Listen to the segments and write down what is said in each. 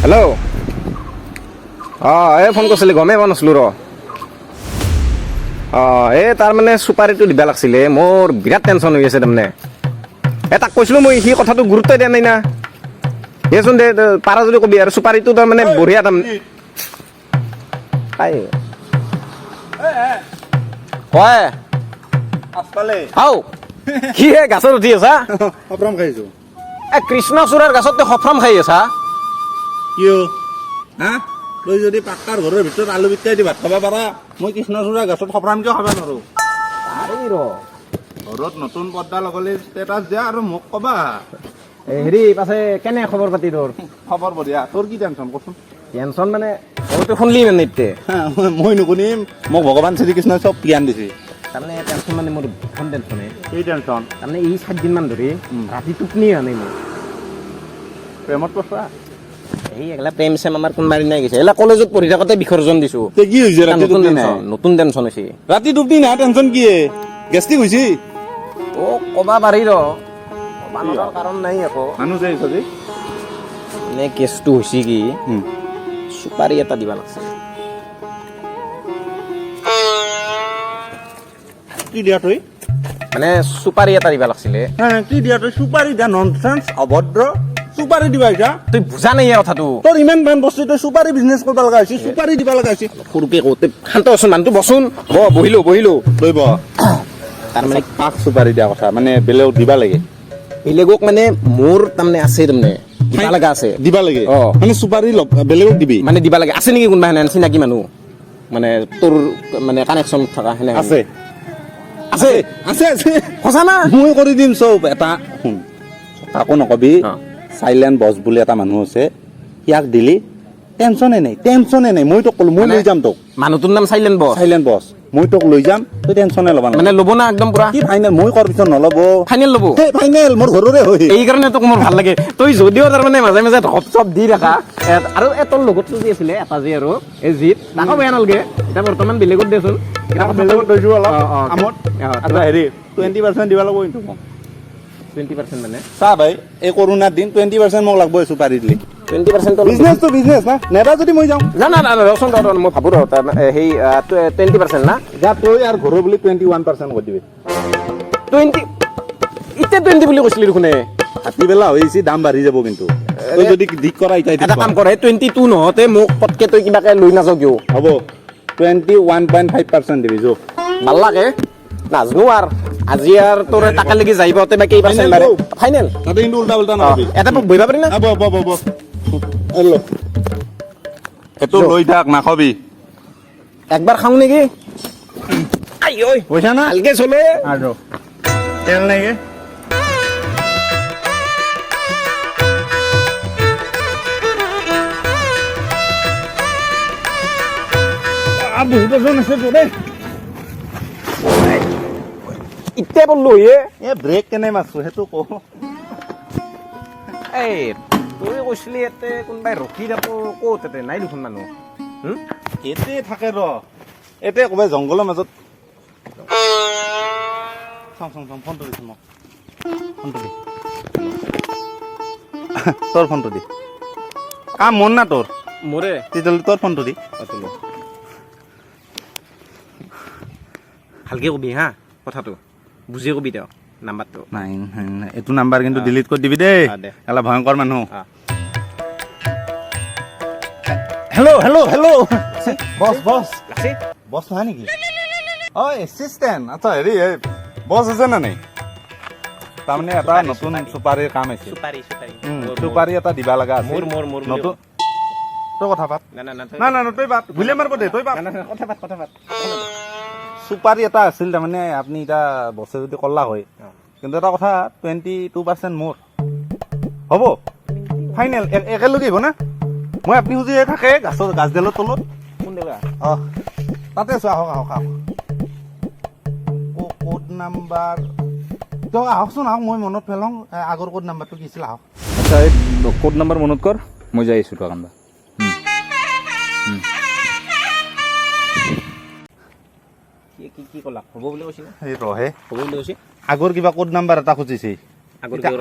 Hello' এই phone কৰিছিলি গমেই পোৱা নাছিলোঁ ৰ এই তাৰমানে চুপাৰীটো দিব লাগিছিলে মোৰ বিৰাট টেনশ্যন হৈ আছে তাৰমানে তাক কৈছিলোঁ মই সি কথাটো গুৰুত্ব দিয়া নাই না দেচোন দে পাৰা যদি কবি আৰু চুপাৰীটো তাৰমানে বঢ়িয়া তাৰমানে হয় হাও কি হে গাছত উঠি আছা সপ্ৰাম খাইছোঁ কৃষ্ণচূড়াৰ গাছত সফ্ৰাম খাই আছা কিয় হা তই যদি পাক্কাৰ ঘৰৰ ভিতৰত আলু পিটিকাই দি ভাত খাব পাৰা মই কৃষ্ণচূড়া গছত সপ্ৰাম কিয় খাব নোৱাৰোঁ ঘৰত নতুন পৰ্দা লগালে ষ্টেটাছ দিয়া আৰু মোক ক'বা হেৰি পাছে কেনে খবৰ পাতি তোৰ খবৰ বঢ়িয়া তোৰ কি টেনশ্যন কচোন টেনশ্যন মানে মইতো শুনলি মানে এতিয়া মই নুশুনিম মোক ভগৱান শ্ৰীকৃষ্ণই চব জ্ঞান দিছে তাৰমানে টেনশ্যন মানে মোৰ দুখন টেনশ্যনে এই টেনশ্যন তাৰমানে এই 7 দিনমান ধৰি ৰাতি টোপনি হোৱা নাই মোৰ প্ৰেমত পছা এই এগলা প্ৰেম চেম আমাৰ কোনোবা দিনাই গৈছে এলা কলেজত পঢ়ি থাকোঁতে বিসৰ্জন দিছোঁ কি হৈছে ৰাতি টোপনি নাই নতুন টেনশ্যন হৈছে ৰাতি টোপনি নাই টেনশ্যন কি গেষ্টিক হৈছে ক'বা পাৰি ৰ ক'বা নোৱাৰাৰ কাৰণ নাই আকৌ মানুহ যে চলি মানে কেছটো হৈছে কি চুপাৰী এটা দিবা লাগিছে কি দিয়া তই মানে চুপাৰী এটা দিবা লাগিছিলে কি দিয়া তই চুপাৰী দিয়া ননচেন্স অভদ্ৰ চুপাৰী দিবা এতিয়া তই বুজা নাই কথাটো তোৰ ইমান টাইম বস্তু তই চুপাৰী বিজনেছ কৰিব লগা হৈছে চুপাৰী দিব লগা হৈছে সৰুকে কওঁতে শান্ত আছোন মানুহটো বচোন বহিলো তই ব তাৰমানে কাক চুপাৰী দিয়া কথা মানে বেলেগক দিবা লাগে বেলেগক মানে মোৰ তাৰমানে আছে তাৰমানে দিবা লগা আছে দিবা লাগে মানে চুপাৰী বেলেগক দিবি মানে দিবা লাগে আছে নেকি কোনোবা সেনে চিনাকি মানুহ মানে তোৰ মানে কানেকশ্যন থকা সেনে আছে আছে আছে আছে সঁচা না মই কৰি দিম চব এটা শুন কাকো নকবি চাইলেণ্ট বছ বুলি এটা মানুহ আছে ইয়াক দিলি টেনশ্যনে নাই মই তোক ক'লো মই লৈ যাম তোক মানুহটোৰ নাম চাইলেণ্ট বছ মই তোক লৈ যাম তই টেনশ্যনে ল'বা মানে ল'ব না একদম পুৰা কি ফাইনেল মই কৰাৰ পিছত নল'ব ফাইনেল ল'ব ফাইনেল মোৰ ঘৰৰে হয় এইকাৰণে তোক মোৰ ভাল লাগে তই যদিও তাৰমানে মাজে মাজে ধপ চপ দি ৰাখা আৰু তোৰ লগত চলি আছিলে এটা যি আৰু এই জিত তাকো বেয়া নালাগে এতিয়া বৰ্তমান বেলেগত দেচোন বেলেগত লৈছোঁ অলপ আমত আচ্ছা হেৰি 20% দিব লাগিব কিন্তু মোক 20% মানে চা ভাই এই কৰোণাৰ দিন 20% মোক লাগব চুপাৰী দিলি 20% বিজনেছটো বিজনেছ না নেবা যদি মই যাওঁ না ৰচোন মই ভাবোঁ সেই 20% না যা তই আৰু ঘৰৰ বুলি 21% কৰি দিবি 20 এতিয়া 20 বুলি কৈছিলি দেখোন হাতীবেলা হৈছে দাম বাঢ়ি যাব কিন্তু তই যদি দিক কৰা এটা কাম কৰে 22 নহওঁতে মোক পটকে তই কিবাকে লৈ নাযাওঁ কিয় হ'ব 21.5% দিবি যো ভাল লাগে নাজানো আৰু আজি আৰু তোৰ তাকে লাগি যাই পাওঁতে বা কেই পাৰ্চেণ্ট বাঢ়ে ফাইনেল তাতে কিন্তু উল্টা উল্টা নকবি এটা মোক বহিব পাৰি না এইটো লৈ থাক নাখাবি একবাৰ খাওঁ নেকি পইচা না ভালকে চলে আৰু তেল নেকি বহুত ওজন আছে তোৰে ইতে বললো এ ব্ৰেক কেনে মাৰছো সেইটো ক এই তই কৈছিলি ইয়াতে কোনোবাই ৰখি থাকো ক'ত ইয়াতে নাই দেখোন মানুহ এতে থাকে ৰ এতে ক'বাই জংঘলৰ মাজত চাওঁ ফোনটো দিছোঁ মোক ফোনটো দি তোৰ ফোনটো দি কাম মন না তোৰ মোৰে তেতিয়াহ'লে তোৰ ফোনটো দি ভালকে কবি হা কথাটো বুজি কবি তেওঁ নাম্বাৰটো নাই এইটো নাম্বাৰ কিন্তু ডিলিট কৰি দিবি দেই এলা ভয়ংকৰ মানুহ হেল্ল' বছ নহয় নেকি অ এছিষ্টেণ্ট আচ্ছা হেৰি বছ আছে নে নাই তাৰমানে এটা নতুন চুপাৰীৰ কাম আছে চুপাৰী এটা দিবা লগা আছে নতুন তই কথা পাত না তই পাত গুলিয়া মাৰিব দে তই পাত কথা পাত চুপাৰী এটা আছিল তাৰমানে আপুনি এতিয়া বছে যদি কলা হয় কিন্তু এটা কথা 22% মোৰ হ'ব ফাইনেল একেলগে হ'ব না মই আপুনি খুজি থাকে গাছডালৰ তলত কোন দেৱা তাতে আছো আহক কোড নাম্বাৰ তই আহকচোন মই মনত পেলাওঁ আগৰ কোড নাম্বাৰটো কি আছিল আহক আচ্ছা এই কোড নাম্বাৰ মনত কৰ মই যাই আছোঁ তোক আনবা কি ক'লা হ'ব বুলি কৈছিলে এই ৰহে হ'ব বুলি কৈছে আগৰ কিবা কোড নাম্বাৰ এটা খুজিছে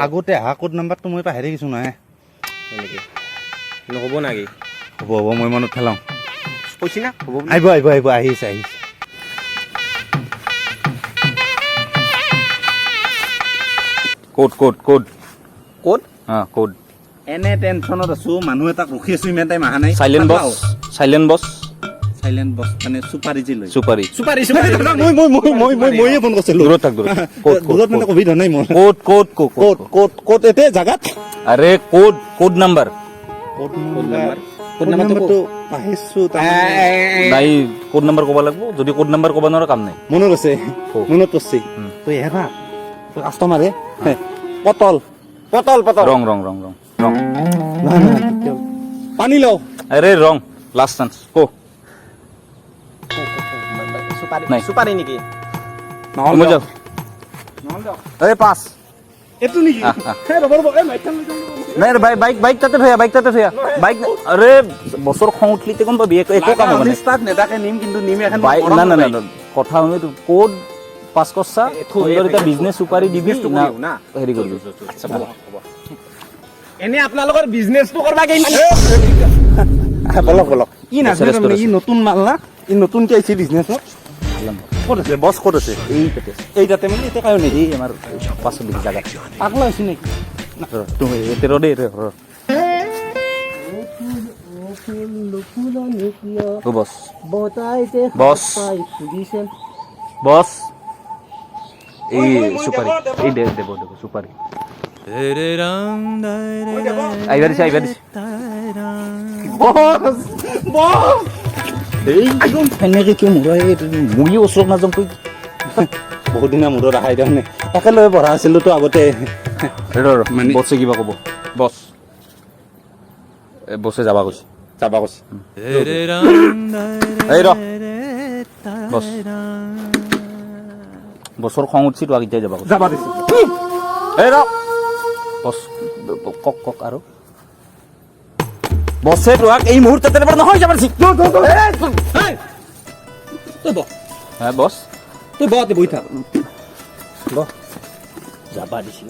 আগতে অহা কোড নাম্বাৰটো মই পাহৰি গৈছোঁ নহয় নহ'ব নাকি হ'ব হ'ব মই মনত পেলাওঁ কৈছি না হ'ব বুলি? আহিব আহিছে ক'ত ক'ত ক'ত এনে টেনশ্যনত আছো মানুহ এটাক ৰখি আছো ইমান টাইম অহা নাই চাইলেণ্ট বছ চাইলেণ্ট বছ চাইলেণ্ট বছ মানে চুপাৰি যি লৈ চুপাৰি চুপাৰি মইয়ে ফোন কৰিছিলো দূৰত থাক দূৰত দূৰত মানে কভিড হোৱা নাই মোৰ ক'ত এতে জাগাত আৰে ক'ত নাম্বাৰ কোড নাম্বাৰটো পাইছো নাই ক'ড নাম্বাৰ ক'ব লাগিব যদি ক'ড নাম্বাৰ ক'ব নোৱাৰে কাম নাই মনত আছে মনত পৰছি তই হেৰা তই কাষ্টমাৰে পটল ৰং পানী লওঁ আৰে ৰং লাষ্ট চান্স ক নাই। চুপাৰি নেকি মই যাওঁ আৰে পাঁচ এইটো নেকি নাই বাইক তাতে থৈয়া বাইক আৰে বছৰ খং উঠলি কোন পাবি একো কাম হ'ব নাই তাক নেতাকে নিম কিন্তু নিম এখন বাইক না কথা শুনি ক'ত পাঁচ কচ্ছা সুন্দৰ এটা বিজনেছ চুপাৰি দিবি না হেৰি কৰিবি এনে আপোনালোকৰ বিজনেছটো কৰবা বলক ই নাজানে তাৰমানে ই নতুন মাল না ই নতুনকে আহিছে বিজনেছত ক'ত আছে বছ ক'ত আছে এই তাতে মানে এতিয়া কায়ো নেকি আমাৰ পাচলি জাগা পাগলা হৈছে নেকি তুমি এতে ৰদে বছ এই চুপাৰি এই দেব চুপাৰি আহিবা দিছে এনেকে কিয় মূৰাই মুগী ওচৰত নাযাম তই বহুত দিনা মূৰত আহাই দিয়া মানে তাকে লৈ পঢ়া আছিলো তো আগতে মানে বছে কিবা ক'ব বছ বছে যাবা কৈছে এই ৰ বছ বছৰ খং উঠছি তো আগেই যাবা কৈছে যাবা দিছে এই ৰ বছ কক আৰু বছে তোক এই মুহূৰ্ততে নহয় যাবা দিছি হ্যাঁ বস তুই বতে বই থাক যাবা দিছি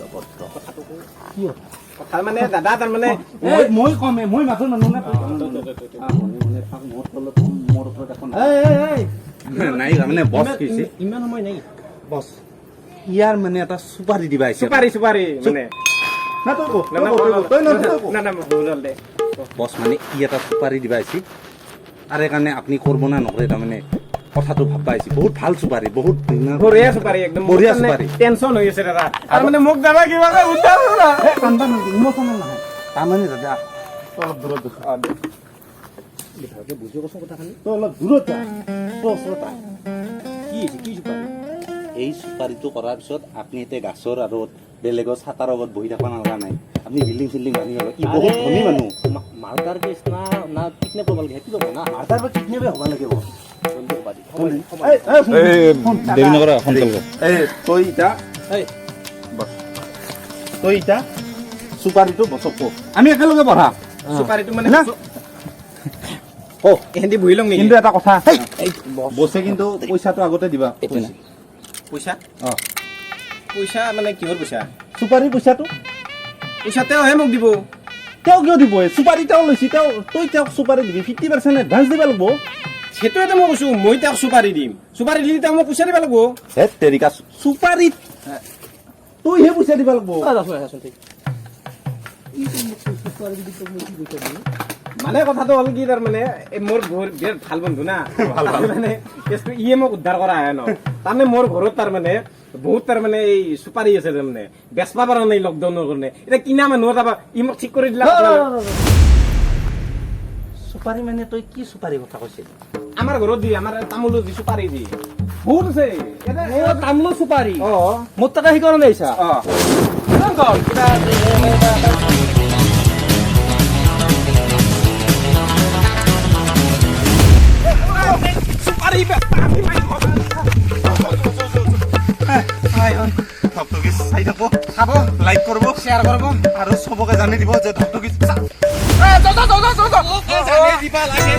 কথা মানে দাদা তাৰমানে মই কমে মই মাথো মানুহ না নাই মানে বস কৈছে ইমান সময় নাই বস ইয়াৰ মানে এটা চুপাৰি দিবা আহিছে চুপাৰি মানে না তই কো না বৌলাল দে বস মানে ই এটা চুপাৰি দিবা আহিছে তাৰে কাৰণে আপুনি কৰিব না নকৰে তাৰমানে কথাটো ভাববা আহিছে বহুত ভাল চুপাৰি বহুত বঢ়িয়া চুপাৰি একদম বঢ়িয়া চুপাৰি টেনচন হৈ আছে দাদা তাৰমানে মোক দাদা কিবা উদ্ধাৰ কৰা কান্দা নালাগে ইমোচনেল নহয় তাৰমানে দাদা অলপ দূৰত ভালকে বুজি কৈছো কথাখিনি তই অলপ দূৰত যা তই ওচৰত আহ কি চুপাৰি এই চুপাৰিটো কৰাৰ পিছত আপুনি এতিয়া গাছৰ আৰু বেলেগৰ ছাতাৰ লগত বহি থাকিব নালাগা নাই আপুনি বিল্ডিং চিল্ডিং ভাঙি গ'ল ই বহুত ধনী মানুহ মাৰ্টাৰ কেছ না কিডনেপ কৰিব লাগে সেইটো ল'ব না মাৰ্টাৰ বা কিডনেপে হ'ব লাগিব দেৰি নকৰা সোনকালে তই ইটা চুপাৰিটো বছক কো আমি একেলগে পঢ়া চুপাৰিটো মানে না এহেঁতি বহি লওঁ নেকি কিন্তু এটা কথা বছে কিন্তু পইচাটো আগতে দিবা পইচা পইচা মানে কিহৰ পইচা চুপাৰি পইচাটো তেওঁহে মোক দিব তেওঁ কিয় দিব চুপাৰি তেওঁ লৈছে তই তেওঁক চুপাৰি দিবি 50% এডভান্স দিব লাগিব সেইটোৱেতো মই কৈছো মই তেওঁক চুপাৰি দিম চুপাৰি দিলে তেওঁ মোক পইচা দিব লাগিব হেত তেৰিকা চুপাৰিত তইহে পইচা দিব লাগিব মানে কথাটো হ'ল কি তাৰমানে মোৰ বিৰাট ভাল বন্ধু না মানে ইয়ে মোক উদ্ধাৰ কৰা আহে ন তাৰমানে মোৰ ঘৰত তাৰমানে বহুত তাৰমানে এই চুপাৰি আছে তাৰমানে বেচবা পৰা নাই লকডাউনৰ কাৰণে এতিয়া কিনা মানুহ তাৰপৰা ই মোক ঠিক কৰি দিলা চুপাৰি মানে তই কি চুপাৰি কথা কৈছিলি আমাৰ ঘৰত দি আমাৰ তামোলৰ যি চুপাৰি দি বহুত আছে তামোলৰ চুপাৰি অ' মোৰ তাতে সেইকাৰণে আহিছা অ' ধপধপি চাই থাকো চাব লাইক কৰিব শ্বেয়াৰ কৰিব আৰু চবকে জানি দিব যে ধপধপি দিবা লাগে